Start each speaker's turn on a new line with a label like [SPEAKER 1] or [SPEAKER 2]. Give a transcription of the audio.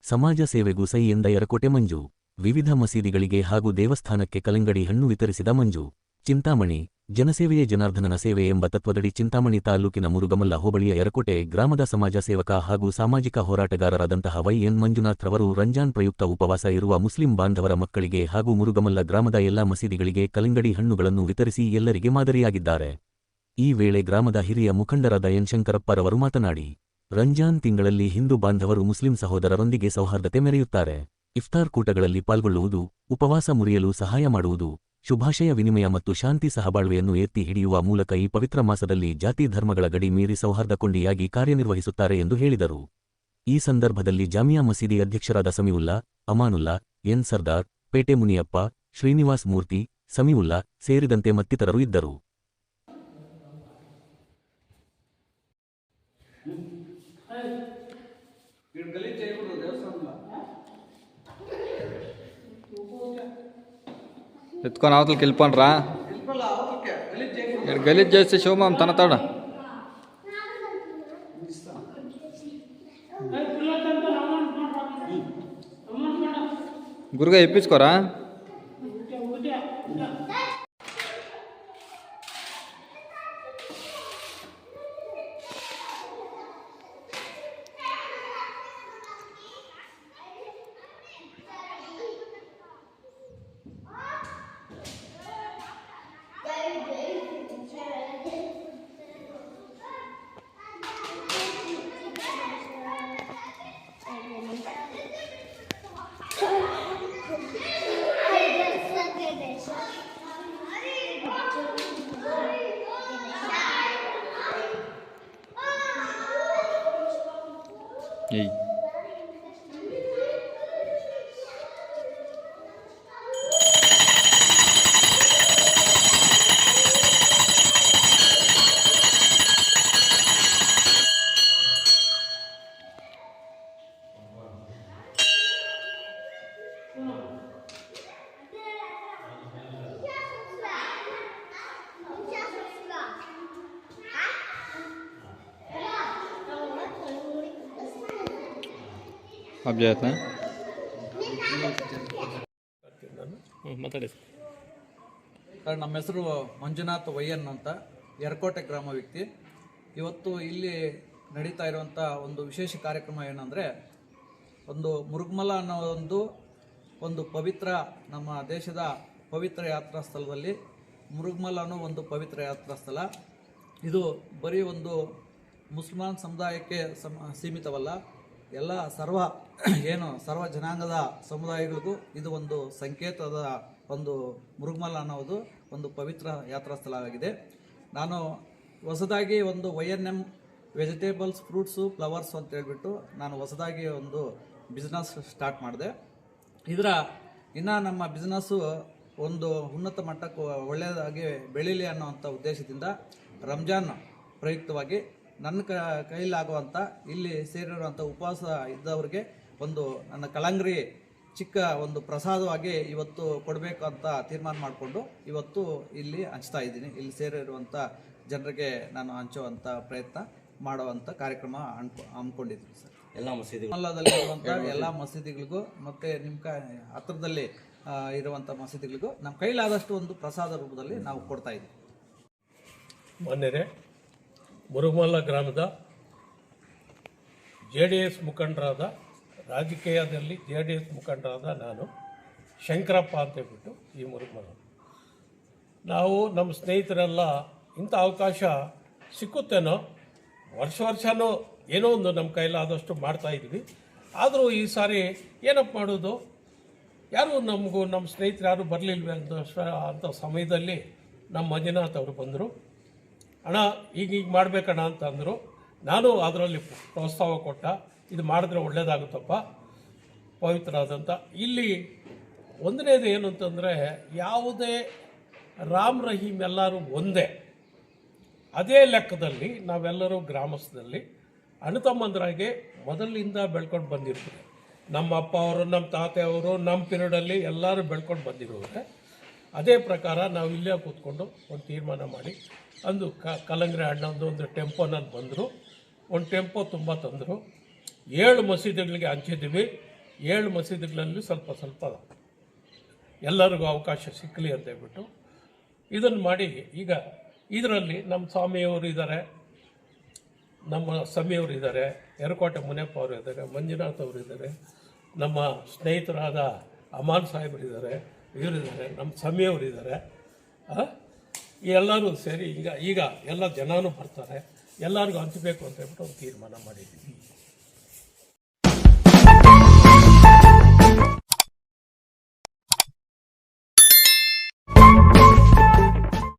[SPEAKER 1] ಸಮಾಜ ಸೇವೆಗೂ ಸೈ ಎಂದ ಯರಕೋಟೆ ಮಂಜು. ವಿವಿಧ ಮಸೀದಿಗಳಿಗೆ ಹಾಗೂ ದೇವಸ್ಥಾನಕ್ಕೆ ಕಲ್ಲಂಗಡಿ ಹಣ್ಣು ವಿತರಿಸಿದ ಮಂಜು. ಚಿಂತಾಮಣಿ ಜನಸೇವೆಯೇ ಜನಾರ್ದನನ ಸೇವೆ ಎಂಬ ತತ್ವದಡಿ ಚಿಂತಾಮಣಿ ತಾಲ್ಲೂಕಿನ ಮುರುಗಮಲ್ಲ ಹೋಬಳಿಯ ಯರಕೋಟೆ ಗ್ರಾಮದ ಸಮಾಜ ಸೇವಕ ಹಾಗೂ ಸಾಮಾಜಿಕ ಹೋರಾಟಗಾರರಾದಂತಹ ವೈ.ಎನ್. ಮಂಜುನಾಥ್ ರವರು ರಂಜಾನ್ ಪ್ರಯುಕ್ತ ಉಪವಾಸ ಇರುವ ಮುಸ್ಲಿಂ ಬಾಂಧವರ ಮಕ್ಕಳಿಗೆ ಹಾಗೂ ಮುರುಗಮಲ್ಲ ಗ್ರಾಮದ ಎಲ್ಲಾ ಮಸೀದಿಗಳಿಗೆ ಕಲ್ಲಂಗಡಿ ಹಣ್ಣುಗಳನ್ನು ವಿತರಿಸಿ ಎಲ್ಲರಿಗೆ ಮಾದರಿಯಾಗಿದ್ದಾರೆ. ಈ ವೇಳೆ ಗ್ರಾಮದ ಹಿರಿಯ ಮುಖಂಡರಾದ ಎನ್. ಶಂಕರಪ್ಪರವರು ಮಾತನಾಡಿ, ರಂಜಾನ್ ತಿಂಗಳಲ್ಲಿ ಹಿಂದೂ ಬಾಂಧವರು ಮುಸ್ಲಿಂ ಸಹೋದರರೊಂದಿಗೆ ಸೌಹಾರ್ದತೆ ಮೆರೆಯುತ್ತಾರೆ. ಇಫ್ತಾರ್ ಕೂಟಗಳಲ್ಲಿ ಪಾಲ್ಗೊಳ್ಳುವುದು, ಉಪವಾಸ ಮುರಿಯಲು ಸಹಾಯ ಮಾಡುವುದು, ಶುಭಾಶಯ ವಿನಿಮಯ ಮತ್ತು ಶಾಂತಿ ಸಹಬಾಳ್ವೆಯನ್ನು ಎತ್ತಿ ಹಿಡಿಯುವ ಮೂಲಕ ಈ ಪವಿತ್ರ ಮಾಸದಲ್ಲಿ ಜಾತಿ ಧರ್ಮಗಳ ಗಡಿ ಮೀರಿ ಸೌಹಾರ್ದಕೊಂಡಿಯಾಗಿ ಕಾರ್ಯನಿರ್ವಹಿಸುತ್ತಾರೆ ಎಂದು ಹೇಳಿದರು. ಈ ಸಂದರ್ಭದಲ್ಲಿ ಜಾಮಿಯಾ ಮಸೀದಿ ಅಧ್ಯಕ್ಷರಾದ ಸಮೀವುಲ್ಲಾ, ಅಮಾನುಲ್ಲಾ, ಎನ್. ಸರ್ದಾರ್, ಪೇಟೆ ಮುನಿಯಪ್ಪ, ಶ್ರೀನಿವಾಸ್ ಮೂರ್ತಿ, ಸಮೀವುಲ್ಲಾ ಸೇರಿದಂತೆ ಮತ್ತಿತರರು ಇದ್ದರು.
[SPEAKER 2] ఎత్తుకొని అవతలకి వెళ్ళిపోనరా, ఇక్కడ గలీజ్ చేస్తే శివమాం తన తాడ గురుగా ఇప్పించుకోరా. Hey. अब जाता है
[SPEAKER 3] ಮಾತಾಡಿ
[SPEAKER 4] ಸರ್. ನಮ್ಮ ಹೆಸರು ಮಂಜುನಾಥ್ ವೈ.ಎನ್. ಅಂತ, ಯರಕೋಟೆ ಗ್ರಾಮ ವ್ಯಕ್ತಿ. ಇವತ್ತು ಇಲ್ಲಿ ನಡೀತಾ ಇರುವಂಥ ಒಂದು ವಿಶೇಷ ಕಾರ್ಯಕ್ರಮ ಏನಂದರೆ, ಒಂದು ಮುರುಗಮಲ್ಲ ಅನ್ನೋ ಒಂದು ಪವಿತ್ರ, ನಮ್ಮ ದೇಶದ ಪವಿತ್ರ ಯಾತ್ರಾ ಸ್ಥಳದಲ್ಲಿ ಮುರುಗಮಲ್ಲ ಅನ್ನೋ ಒಂದು ಪವಿತ್ರ ಯಾತ್ರಾ ಸ್ಥಳ. ಇದು ಬರೀ ಒಂದು ಮುಸ್ಲ್ಮಾನ್ ಸಮುದಾಯಕ್ಕೆ ಸೀಮಿತವಲ್ಲ, ಎಲ್ಲ ಸರ್ವ ಜನಾಂಗದ ಸಮುದಾಯಗಳಿಗೂ ಇದು ಒಂದು ಸಂಕೇತದ ಒಂದು ಮುರುಗಮಲ್ಲ ಅನ್ನೋದು ಒಂದು ಪವಿತ್ರ ಯಾತ್ರಾ ಸ್ಥಳವಾಗಿದೆ. ನಾನು ಹೊಸದಾಗಿ ಒಂದು Y&M ವೆಜಿಟೇಬಲ್ಸ್, ಫ್ರೂಟ್ಸು, ಫ್ಲವರ್ಸ್ ಅಂತ ಹೇಳ್ಬಿಟ್ಟು ನಾನು ಹೊಸದಾಗಿ ಒಂದು ಬಿಸ್ನೆಸ್ ಸ್ಟಾರ್ಟ್ ಮಾಡಿದೆ. ಇನ್ನು ನಮ್ಮ ಬಿಸ್ನೆಸ್ಸು ಒಂದು ಉನ್ನತ ಮಟ್ಟಕ್ಕೆ ಒಳ್ಳೆಯದಾಗಿ ಬೆಳೀಲಿ ಅನ್ನೋವಂಥ ಉದ್ದೇಶದಿಂದ ರಂಜಾನ್ ಪ್ರಯುಕ್ತವಾಗಿ ನನ್ನ ಕೈಲಾಗುವಂಥ ಇಲ್ಲಿ ಸೇರಿರುವಂಥ ಉಪವಾಸ ಇದ್ದವ್ರಿಗೆ ಒಂದು ನನ್ನ ಕಲ್ಲಂಗಡಿ ಚಿಕ್ಕ ಒಂದು ಪ್ರಸಾದವಾಗಿ ಇವತ್ತು ಕೊಡಬೇಕು ಅಂತ ತೀರ್ಮಾನ ಮಾಡಿಕೊಂಡು ಇವತ್ತು ಇಲ್ಲಿ ಹಂಚ್ತಾ ಇದ್ದೀನಿ. ಇಲ್ಲಿ ಸೇರಿರುವಂಥ ಜನರಿಗೆ ನಾನು ಹಂಚುವಂಥ ಪ್ರಯತ್ನ ಮಾಡುವಂಥ ಕಾರ್ಯಕ್ರಮ ಹಮ್ಮಿಕೊಂಡಿದ್ದೀನಿ ಸರ್.
[SPEAKER 3] ಎಲ್ಲ ಮಸೀದಿ
[SPEAKER 4] ಮಲ್ಲದಲ್ಲಿರುವಂಥ ಎಲ್ಲ ಮಸೀದಿಗಳಿಗೂ ಮತ್ತು ನಿಮ್ಮ ಹತ್ತಿರದಲ್ಲಿ ಇರುವಂಥ ಮಸೀದಿಗಳಿಗೂ ನಮ್ಮ ಕೈಲಾದಷ್ಟು ಒಂದು ಪ್ರಸಾದ ರೂಪದಲ್ಲಿ ನಾವು ಕೊಡ್ತಾ ಇದ್ದೀವಿ.
[SPEAKER 5] ಮಾನ್ಯರೇ, ಮುರುಗಮಲ್ಲ ಗ್ರಾಮದ JDS ಮುಖಂಡರಾದ, ರಾಜಕೀಯದಲ್ಲಿ JDS ಮುಖಂಡರಾದ ನಾನು ಶಂಕರಪ್ಪ ಅಂತ ಹೇಳ್ಬಿಟ್ಟು ಈ ಮುರುಗಮಲ್ಲ, ನಾವು ನಮ್ಮ ಸ್ನೇಹಿತರೆಲ್ಲ ಇಂಥ ಅವಕಾಶ ಸಿಕ್ಕುತ್ತೇನೋ ವರ್ಷನೂ ಏನೋ ಒಂದು ನಮ್ಮ ಕೈಲಾದಷ್ಟು ಮಾಡ್ತಾಯಿದ್ವಿ. ಆದರೂ ಈ ಸಾರಿ ಏನಪ್ಪ ಮಾಡೋದು, ಯಾರು ನಮ್ಮ ಸ್ನೇಹಿತರು ಯಾರು ಬರಲಿಲ್ವೇ ಅಂಥ ಸಮಯದಲ್ಲಿ ನಮ್ಮ ಮಂಜುನಾಥ್ ಅವರು ಬಂದರು. ಅಣ್ಣ ಈಗ ಮಾಡಬೇಕಣ್ಣ ಅಂತ ಅಂದರು. ನಾನು ಅದರಲ್ಲಿ ಪ್ರೋತ್ಸಾಹ ಕೊಟ್ಟ, ಇದು ಮಾಡಿದ್ರೆ ಒಳ್ಳೆಯದಾಗುತ್ತಪ್ಪ, ಪವಿತ್ರ ಆದಂಥ. ಇಲ್ಲಿ ಒಂದನೇದು ಏನು ಅಂತಂದರೆ, ಯಾವುದೇ ರಾಮ್ ರಹೀಮ್ ಎಲ್ಲರೂ ಒಂದೇ, ಅದೇ ಲೆಕ್ಕದಲ್ಲಿ ನಾವೆಲ್ಲರೂ ಗ್ರಾಮಸ್ಥದಲ್ಲಿ ಅಣ್ಣತಮ್ಮಂದರಾಗೆ ಮೊದಲಿಂದ ಬೆಳ್ಕೊಂಡು ಬಂದಿರ್ತೀವಿ. ನಮ್ಮ ಅಪ್ಪ ಅವರು, ನಮ್ಮ ತಾತೆಯವರು, ನಮ್ಮ ಪೀರಿಯಡಲ್ಲಿ ಎಲ್ಲರೂ ಬೆಳ್ಕೊಂಡು ಬಂದಿರೋರೆ. ಅದೇ ಪ್ರಕಾರ ನಾವು ಇಲ್ಲೇ ಕೂತ್ಕೊಂಡು ಒಂದು ತೀರ್ಮಾನ ಮಾಡಿ ಅಂದು ಕಲ್ಲಂಗಡಿ ಹಣ್ಣೊಂದು ಒಂದು ಟೆಂಪೋನಲ್ಲಿ ಬಂದರು. ಒಂದು ಟೆಂಪೋ ತುಂಬ ತಂದರು. 7 ಮಸೀದಿಗಳಿಗೆ ಹಂಚಿದ್ವಿ. 7 ಮಸೀದಿಗಳಲ್ಲಿ ಸ್ವಲ್ಪ ಸ್ವಲ್ಪ ಎಲ್ಲರಿಗೂ ಅವಕಾಶ ಸಿಕ್ಕಲಿ ಅಂತ ಹೇಳ್ಬಿಟ್ಟು ಇದನ್ನು ಮಾಡಿ ಈಗ ಇದರಲ್ಲಿ ನಮ್ಮ ಸ್ವಾಮಿಯವರು ಇದ್ದಾರೆ, ನಮ್ಮ ಸ್ವಾಮಿಯವರು ಇದ್ದಾರೆ, ಯರಕೋಟೆ ಮುನಿಯಪ್ಪ ಅವರು ಇದ್ದಾರೆ, ಮಂಜುನಾಥ್ ಅವರು ಇದ್ದಾರೆ, ನಮ್ಮ ಸ್ನೇಹಿತರಾದ ಅಮಾನ್ ಸಾಹೇಬರಿದ್ದಾರೆ, ಇವರಿದ್ದಾರೆ, ನಮ್ಮ ಸ್ವಾಮಿಯವರು ಇದ್ದಾರೆ. ಎಲ್ಲರೂ ಸೇರಿ ಈಗ ಎಲ್ಲ ಜನನೂ ಬರ್ತಾರೆ, ಎಲ್ಲರಿಗೂ ಹಂಚಬೇಕು ಅಂತ ಹೇಳ್ಬಿಟ್ಟು ಒಂದು ತೀರ್ಮಾನ ಮಾಡಿದ್ದೀವಿ.